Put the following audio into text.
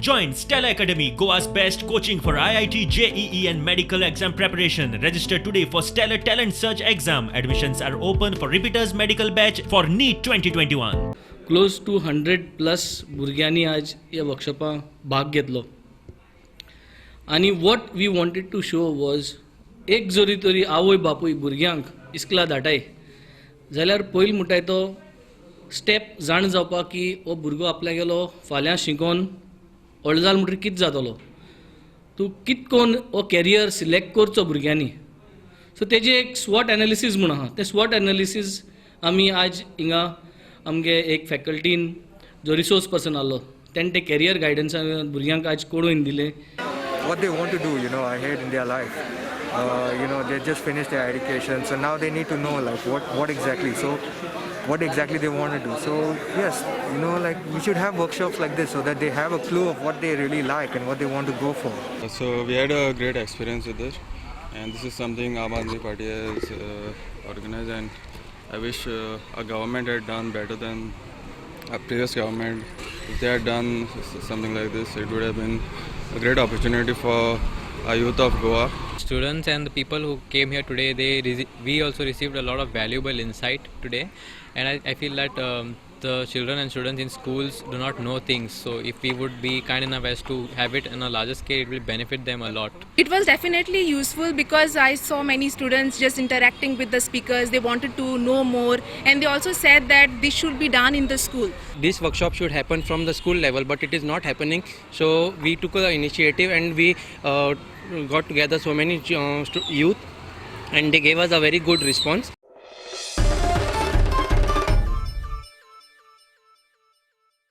Join Stella Academy, Goa's best coaching for IIT, JEE and medical exam preparation. Register today for Stellar Talent Search exam. Admissions are open for repeaters medical batch for NEET 2021. Close to 100+ भुरग्यांनी आज ह्या वर्कशॉपाक भाग घेतलो आनी what we wanted to show was एक जरी तरी आवय बापूय भुरग्यांक इस्कला धाडटाय जाल्यार पयलीं म्हणटाय तो स्टेप जाण जावपाक की हो भुरगो आपल्या गेलो फाल्यां शिकोवन व्हडलो जालो म्हणटकीर कितें जातलो तूं कितें करून हो कॅरियर सिलेक्ट करचो भुरग्यांनी सो तेजें एक स्वॉट एनालिसीस म्हूण आहा तें स्वॉट एनालिसीस आमी आज हिंगा आमगे एक फॅकल्टीन जो रिसोर्स पर्सन आहलो तेणें ते कॅरियर गायडन्सान भुरग्यांक आज कळून दिले. What they want to do, ahead in their life. They just finished their education, so now they need to know like what exactly. So, what exactly they want to do. So yes, we should have workshops like this so that they have a clue of what they really like and what they want to go for. So we had a great experience with this, and this is something Aam Aadmi Party has organized, and I wish our government had done better than our previous government. If they had done something like this, it would have been a great opportunity for our youth of Goa. Students and the people who came here today, we also received a lot of valuable insight today, and I feel that the children and students in schools do not know things, so if we would be kind enough as to have it on a larger scale, it will benefit them a lot. It was definitely useful because I saw many students just interacting with the speakers. They wanted to know more, and they also said that this should be done in the school. This workshop should happen from the school level, but it is not happening, so we took the initiative and we got together so many youth, and they gave us a very good response.